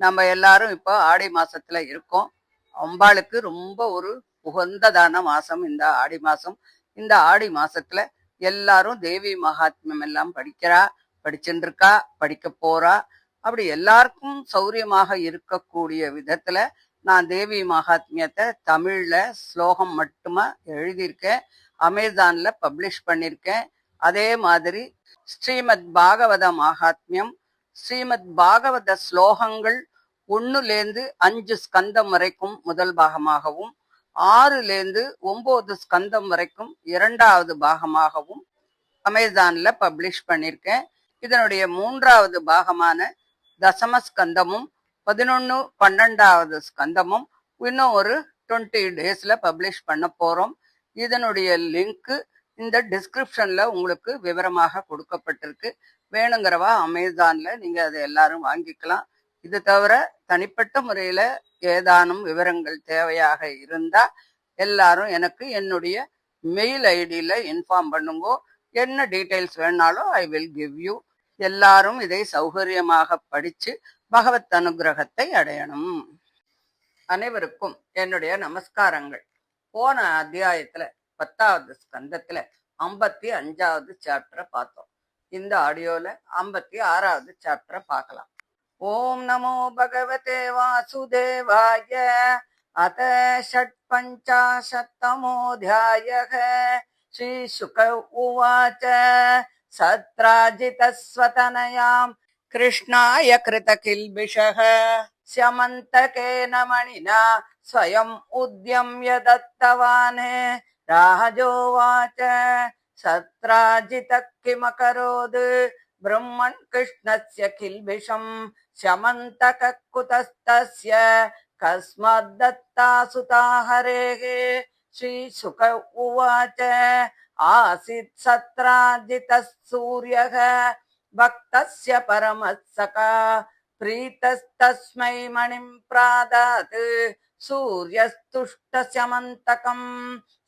நம்ம எல்லாரும் இப்போ ஆடி மாசத்துல இருக்கோம். அம்பாளுக்கு ரொம்ப ஒரு உகந்ததான மாசம் இந்த ஆடி மாசம். இந்த ஆடி மாசத்துல எல்லாரும் தேவி மகாத்மியம் எல்லாம் படிச்சுட்டு இருக்கா, படிக்க போறா. அப்படி எல்லாருக்கும் சௌரியமாக இருக்கக்கூடிய விதத்துல நான் தேவி மகாத்மியத்தை தமிழ்ல ஸ்லோகம் மட்டுமா எழுதியிருக்கேன். அமேசான்ல பப்ளிஷ் பண்ணியிருக்கேன். அதே மாதிரி ஸ்ரீமத் பாகவத மகாத்மியம், ஸ்ரீமத் பாகவத ஸ்லோகங்கள் 1லேருந்து 5 ஸ்கந்தம் வரைக்கும் முதல் பாகமாகவும், 6லேருந்து 9 ஸ்கந்தம் வரைக்கும் 2வது பாகமாகவும் அமேசான்ல பப்ளிஷ் பண்ணியிருக்கேன். இதனுடைய 3வது பாகமான தசமஸ்கந்தமும் 11, 12வது ஸ்கந்தமும் இன்னும் ஒரு 20 டேஸ்ல பப்ளிஷ் பண்ண போறோம். இதனுடைய லிங்க் இந்த டிஸ்கிரிப்ஷன்ல உங்களுக்கு விவரமாக கொடுக்கப்பட்டிருக்கு. வேணுங்கிறவா அமேசான்ல நீங்க அதை எல்லாரும் வாங்கிக்கலாம். இது தவிர தனிப்பட்ட முறையில ஏதானும் விவரங்கள் தேவையாக இருந்தா எல்லாரும் எனக்கு என்னுடைய மெயில் ஐடியில இன்ஃபார்ம் பண்ணுங்கோ. என்ன டீட்டெயில்ஸ் வேணாலும் ஐ வில் கிவ் யூ. எல்லாரும் இதை சௌகரியமாக படிச்சு பகவத் அனுகிரகத்தை அடையணும். அனைவருக்கும் என்னுடைய நமஸ்காரங்கள். போன அத்தியாயத்துல 10வது ஸ்கந்தத்துல 55வது சாப்டரை பார்த்தோம். இந்த ஆடியோல 56வது சாப்டரை பார்க்கலாம். ஓம் நமோ பகவதே வாசுதேவாய. அத षट्पञ्चाशत्तमोऽध्यायः. श्रीशुक उवाच सत्राजितस्वतनयां कृष्णाय कृतकिल्बिषः स्यमन्तकेन मणिना स्वयम् उद्यम्य दत्तवान्. राजोवाच सत्राजितः किमकरोत् ब्रह्मन् कृष्णस्य किल्बिषं स्यमन्तकः कुतस्तस्य कस्माद्दत्ता सुता हरेः. श्रीशुक उवाच आसीत् सत्राजितः सूर्यः भक्तस्य परमः सखा प्रीतस्तस्मै मणिं प्रादात्. सूर्यस्तुष्टस्यमन्तकं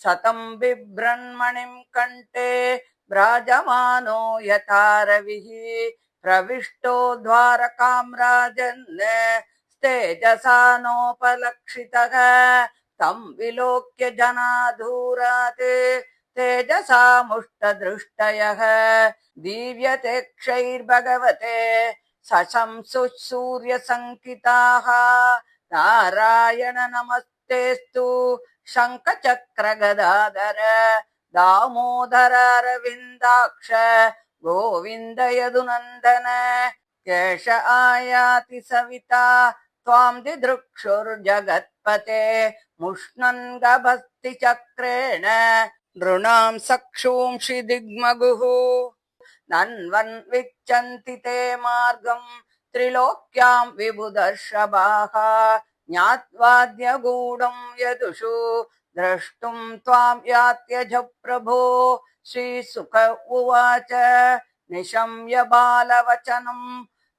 सतं बिभ्रन्मणिं कण्ठे भ्राजमानो यथा रविः. प्रविष्टो द्वारकां राजन् तेजसा नोपलक्षितः. तं विलोक्य जनाधूरात् तेजसा मुष्टदृष्टयः. दीव्यते क्षैर्भगवते सशंसुः सूर्यसङ्किताः. नारायण नमस्तेस्तु शङ्खचक्रगदाधर दामोदरारविन्दाक्ष गोविन्द यदुनन्दन. केश आयाति सविता त्वां दिदृक्षुर्जगत्पते मुष्णन् गभस्ति चक्रेण नृणां सक्षूंषि दिग्मगुः. नन्वन् विच्छन्ति ते मार्गं त्रिलोक्यां विबुधर्षभाः. ज्ञात्वाद्यगूढं यदुषु द्रष्टुं त्वां यात्यज प्रभो. श्रीशुक उवाच निशम्य बालवचनं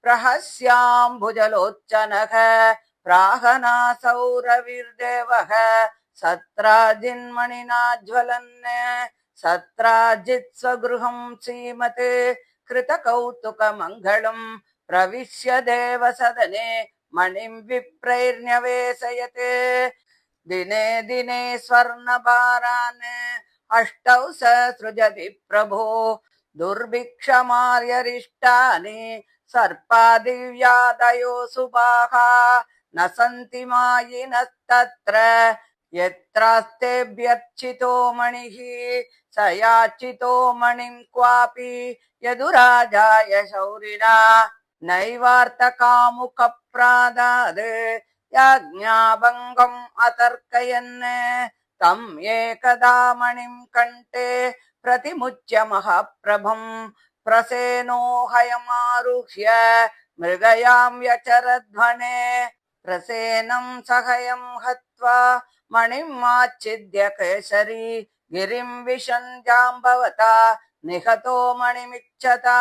प्रहस्याम्बुजलोचनः. प्राहनासौ रविर्देवः सत्राजिन्मणिना ज्वलन्. सत्राजित् स्वगृहं सीमत् कृतकौतुकमङ्गलं प्रविश्य देवसदने मणिं विप्रैर्न्यवेशयत्. दिने दिने स्वर्णभारान् अष्टौ ससृजति प्रभो. दुर्भिक्षमार्यरिष्टानि सर्पादिव्यादयो सुबाः. न सन्ति मायिनस्तत्र यत्रास्तेऽभ्यर्चितो मणिः. स याचितो मणिं क्वापि यदुराजाय शौरिणा. नैवार्तकामुकप्रादाद् याज्ञाभङ्गम् अतर्कयन्. तम् एकदा मणिं कण्ठे प्रतिमुच्य महाप्रभं. प्रसेनो हयमारुह्य मृगयां व्यचरध्वने. प्रसेनं सहयं हत्वा मणिं आच्छिद्य केसरी. गिरिं विशञ्जाम्बवता निहतो मणिमिच्छता.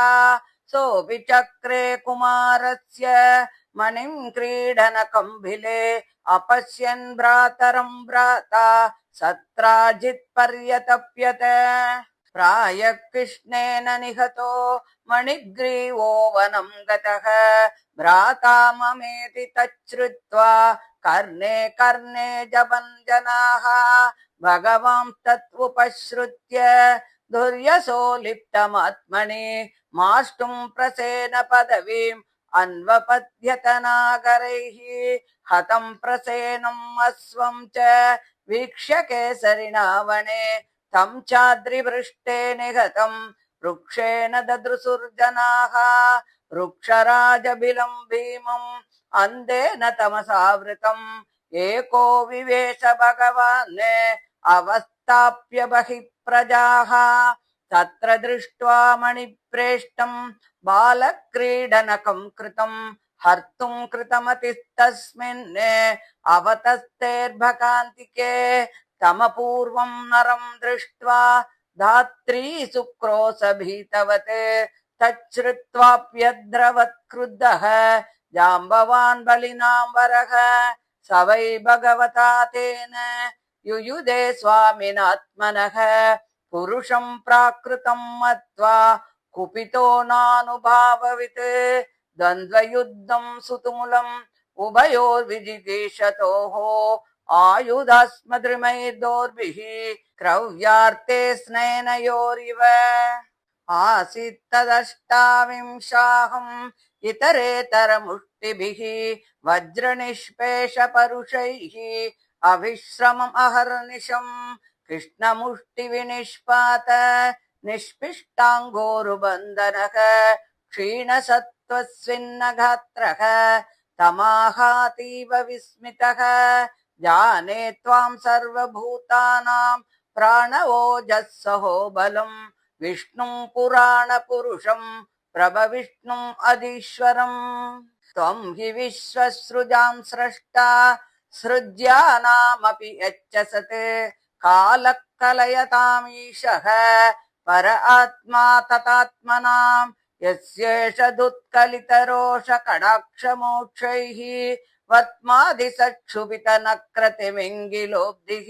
सोऽपि चक्रे कुमारस्य मणिं क्रीडनकम्भिले. अपश्यन् भ्रातरं भ्राता सत्राजित् पर्यतप्यत. प्रायः कृष्णेन निहतो मणिग्रीवो वनं गतः भ्राता ममेति तच्छ्रुत्वा कर्णे कर्णे जपञ्जनाः भगवान् तत्मुपश्रुत्य दुर्यसो लिप्तमात्मनि माष्टुं प्रसेन पदवीम् अन्वपद्यत नागरैः हतं प्रसेनम् अश्वं च वीक्ष्य केसरिणा वने तं चाद्रिवृष्टे निहतं वृक्षेण ददृशुर्जनाः वृक्षराजबिलं भीमम् अन्धेन तमसावृतम् एको विवेश भगवान् अवस्थाप्य बहिः प्रजाः तत्र दृष्ट्वा मणिप्रेष्टम् बालक्रीडनकं कृतं हर्तुं कृतमतिस्तस्मिन् अवतस्तेर्भकान्तिके तमपूर्वं नरं दृष्ट्वा धात्री सुक्रोशभीतवत् तच्छ्रुत्वाप्यद्रवत्क्रुद्धः जाम्बवान् बलिनां वरः स वै भगवता तेन युयुधे स्वामिनात्मनः पुरुषं प्राकृतं मत्वा कुपितो नानुभाववित् द्वन्द्वयुद्धं सुतुमुलम् उभयोर्विजिगीषतोः आयुधास्मद्रिमैर्दोर्भिः क्रव्यार्ते स्नेनयोरिव आसीत् तदष्टाविंशाहम् इतरेतरमुष्टिभिः वज्रनिष्पेषपरुषैः अविश्रमम् अहर्निशम् कृष्णमुष्टिविनिष्पात निष्पिष्टाङ्गोरुबन्धनः क्षीणसत्त्वस्विन्नगात्रः तमाहातीव विस्मितः जाने त्वां सर्वभूतानां प्राणवोजस्सहो बलम् विष्णुं पुराणपुरुषं प्रभविष्णुम् अधीश्वरम् त्वं हि विश्वसृजां स्रष्टा सृज्यानामपि यच्चसत् कालः कलयतामीशः पर आत्मा ततात्मनां यस्येष दुत्कलितरोषकटाक्षमोक्षैः वर्त्मादिसक्षुभितनक्रतिमिङ्गिलोब्धिः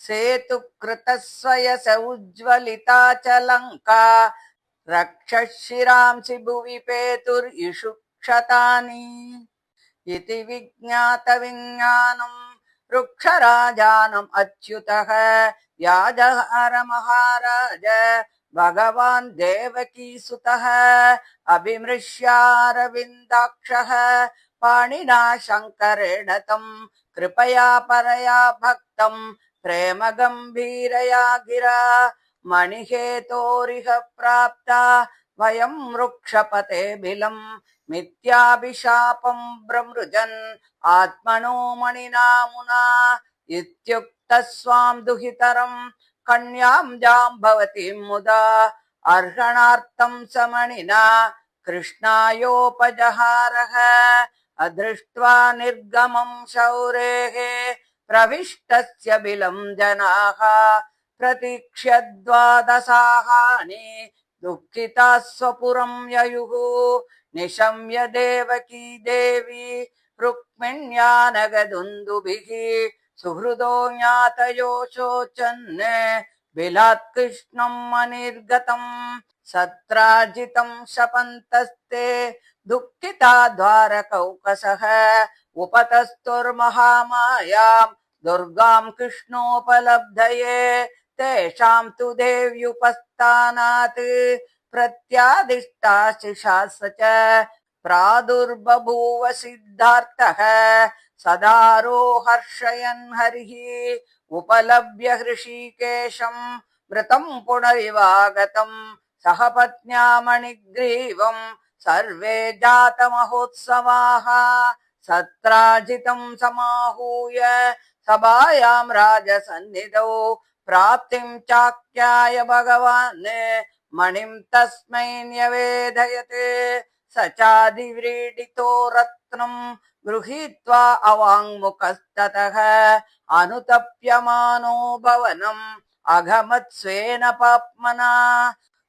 सेतुकृतस्वयस उज्ज्वलिता च लङ्का रक्षशिरांसि भुवि पेतुर्इषुक्षतानि इति विज्ञातविज्ञानम् वृक्षराजानम् अच्युतः व्याजहार महाराज भगवान् देवकीसुतः अभिमृश्यारविन्दाक्षः पाणिना शङ्करेण तम् कृपया परया भक्तम् प्रेम गम्भीरया गिरा मणिहेतोरिह प्राप्ता वयं वृक्षपते बिलम् मिथ्याभिशापम् ब्रमृजन् आत्मनो मणिनामुना इत्युक्तः स्वां दुहितरम् कन्यां जाम्बवतीं मुदा अर्हणार्थं स मणिना कृष्णायोपजहारः अदृष्ट्वा निर्गमं शौरेः प्रविष्टस्य बिलं जनाः प्रतीक्ष्य द्वादशाहानि दुःखिताः स्वपुरं ययुः निशम्य देवकी देवी रुक्मिण्यानगदुन्दुभिः सुहृदो ज्ञातयो शोचन् बिलात् कृष्णम् अनिर्गतम् सत्राजितं शपन्तस्ते दुःखिता द्वारकौकसः उपतस्तुर्महामायाम् दुर्गां कृष्णोपलब्धये तेषां तु देव्युपस्थानात् प्रत्यादिष्टाशिषास च प्रादुर्बभूव सिद्धार्थः सदारो हर्षयन् हरिः उपलभ्य हृषीकेशं मृतं पुनरिवागतं सह पत्न्या मणिग्रीवं सर्वे जातमहोत्सवाः सत्राजितं समाहूय सभायां राजसन्निधौ प्राप्तिं चाख्याय भगवान् मणिं तस्मै न्यवेदयते स चादिव्रीडितो रत्नं गृहीत्वा अवाङ्मुखस्ततः अनुतप्यमानो भवनम् अगमत् स्वेन पाप्मना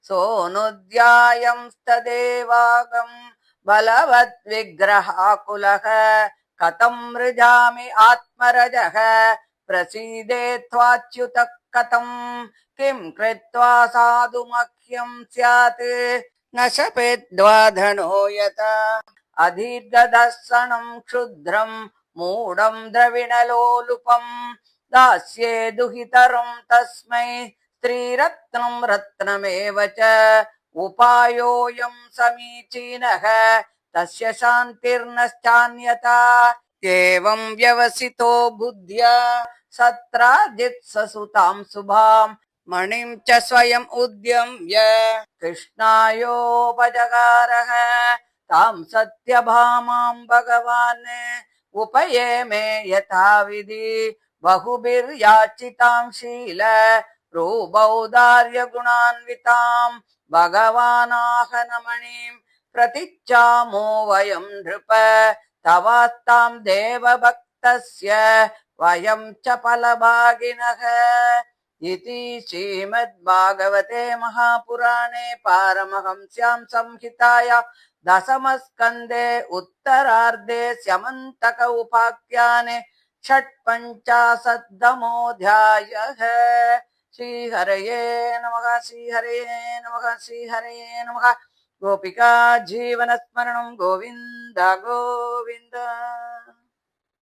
सोऽनुद्यायंस्तदेवागम् बलवद्विग्रहाकुलः कथं मृजामि आत्मरजः प्रसीदेत्वाच्युतः कथम् किं कृत्वा साधु मह्यं स्यात् न शपेद्वाधनो यथा अधीर्गदर्शनं क्षुद्रं मूढं द्रविणलोलुपं दास्ये दुहितरं तस्मै स्त्रीरत्नं रत्नमेव च उपायोऽयं समीचीनः तस्य शान्तिर्नश्चान्यथा एवं व्यवसितो बुद्ध्या सत्राजित्ससुतां शुभां मणिं च स्वयम् उद्यम्य कृष्णायोपजगारः तां सत्यभामां भगवान् उपयेमे यथाविधि बहुभिर्याचितां शील रूपौदार्यगुणान्वितां भगवानाहनमणिं प्रतीच्छामो वयं नृप तवास्तां देवभक्तस्य वयं च फलभागिनः इति श्रीमद्भागवते महापुराणे पारमहंस्यां संहितायां दशमस्कन्धे उत्तरार्धे स्यमन्तक उपाख्याने षट्पञ्चाशत्तमोऽध्यायः। श्रीहरये नमः श्रीहरये नमः श्रीहरये नमः। गोपिका जीवनस्मरणं गोविन्द गोविन्द।